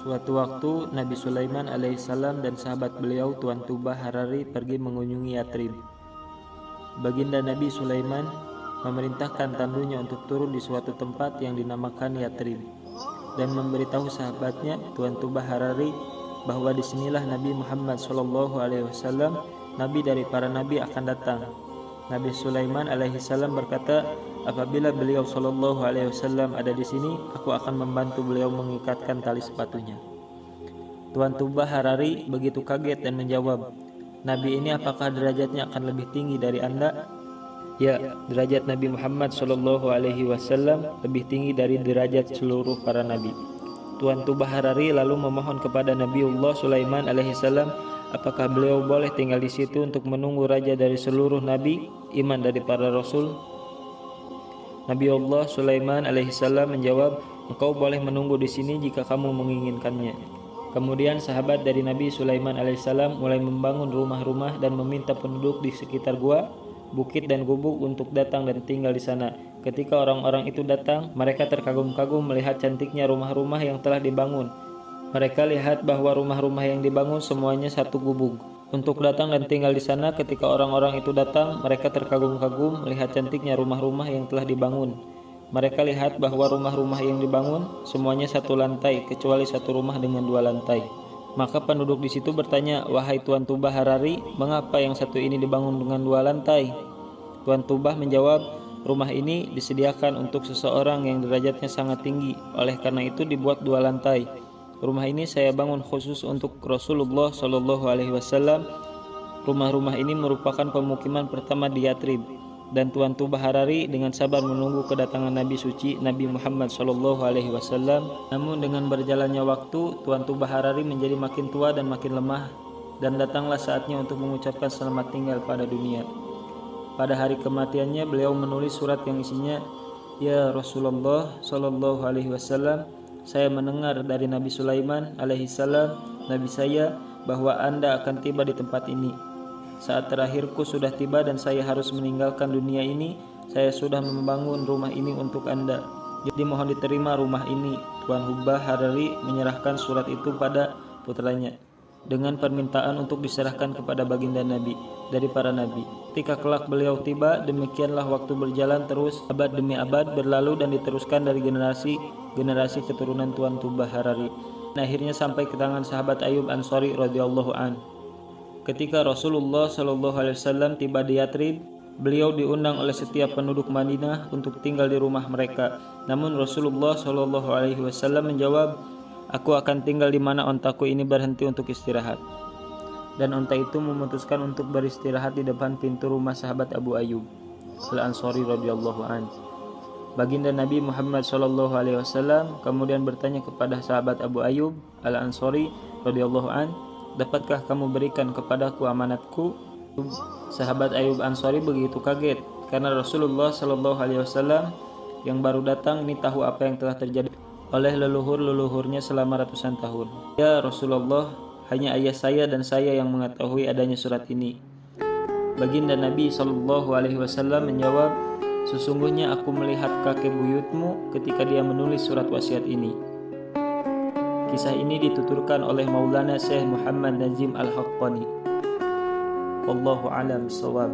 Suatu waktu Nabi Sulaiman alaihissalam dan sahabat beliau Tuan Tuba Harari pergi mengunjungi Yatrib. Baginda Nabi Sulaiman memerintahkan tandunya untuk turun di suatu tempat yang dinamakan Yatrib dan memberitahu sahabatnya Tuan Tuba Harari bahwa disinilah Nabi Muhammad SAW, Nabi dari para Nabi akan datang. Nabi Sulaiman alaihissalam berkata, apabila beliau SAW ada di sini, aku akan membantu beliau mengikatkan tali sepatunya. Tuan Tuba Harari begitu kaget dan menjawab, Nabi ini apakah derajatnya akan lebih tinggi dari Anda? Ya, derajat Nabi Muhammad SAW lebih tinggi dari derajat seluruh para Nabi. Tuan Tuba Harari lalu memohon kepada Nabiullah Sulaiman alaihissalam, apakah beliau boleh tinggal di situ untuk menunggu raja dari seluruh nabi, iman dari para rasul? Nabiullah Sulaiman alaihissalam menjawab, engkau boleh menunggu di sini jika kamu menginginkannya. Kemudian sahabat dari Nabi Sulaiman alaihissalam mulai membangun rumah-rumah dan meminta penduduk di sekitar gua, bukit dan gubuk untuk datang dan tinggal di sana. Ketika orang-orang itu datang, mereka terkagum-kagum melihat cantiknya rumah-rumah yang telah dibangun. Mereka lihat bahwa rumah-rumah yang dibangun semuanya satu gubuk. Untuk datang dan tinggal di sana, ketika orang-orang itu datang, mereka terkagum-kagum melihat cantiknya rumah-rumah yang telah dibangun. Mereka lihat bahwa rumah-rumah yang dibangun semuanya satu lantai, kecuali satu rumah dengan dua lantai. Maka penduduk di situ bertanya, wahai Tuan Tuba Harari, mengapa yang satu ini dibangun dengan dua lantai? Tuan Tuba menjawab, rumah ini disediakan untuk seseorang yang derajatnya sangat tinggi, oleh karena itu dibuat dua lantai. Rumah ini saya bangun khusus untuk Rasulullah SAW. Rumah-rumah ini merupakan pemukiman pertama di Yatrib, dan Tuan Tuba Harari dengan sabar menunggu kedatangan Nabi suci Nabi Muhammad SAW. Namun dengan berjalannya waktu, Tuan Tuba Harari menjadi makin tua dan makin lemah, dan datanglah saatnya untuk mengucapkan selamat tinggal pada dunia. Pada hari kematiannya, beliau menulis surat yang isinya, Ya Rasulullah SAW, saya mendengar dari Nabi Sulaiman alaihissalam, Nabi saya, bahwa Anda akan tiba di tempat ini. Saat terakhirku sudah tiba dan saya harus meninggalkan dunia ini. Saya sudah membangun rumah ini untuk Anda. Jadi mohon diterima rumah ini. Tuan Tuba Harari menyerahkan surat itu pada putranya dengan permintaan untuk diserahkan kepada baginda Nabi dari para Nabi. Ketika kelak beliau tiba, demikianlah waktu berjalan terus, abad demi abad berlalu dan diteruskan dari generasi keturunan Tuan Tuba Harari. Dan akhirnya sampai ke tangan sahabat Ayub Ansori radhiyallahu an. Ketika Rasulullah SAW tiba di Yatrib, beliau diundang oleh setiap penduduk Madinah untuk tinggal di rumah mereka. Namun Rasulullah SAW menjawab, aku akan tinggal di mana ontaku ini berhenti untuk istirahat. Dan onta itu memutuskan untuk beristirahat di depan pintu rumah sahabat Abu Ayyub Al-Ansari radhiyallahu an. Baginda Nabi Muhammad SAW kemudian bertanya kepada sahabat Abu Ayyub Al-Ansari radhiyallahu an, dapatkah kamu berikan kepadaku amanatku? Sahabat Ayyub Ansari begitu kaget karena Rasulullah SAW yang baru datang ini tahu apa yang telah terjadi oleh leluhur-leluhurnya selama ratusan tahun. Ya Rasulullah, hanya ayah saya dan saya yang mengetahui adanya surat ini. Baginda Nabi SAW menjawab, sesungguhnya aku melihat kakek buyutmu ketika dia menulis surat wasiat ini. Kisah ini dituturkan oleh Maulana Syekh Muhammad Nazim Al-Haqqani. Wallahu a'lam bishawab.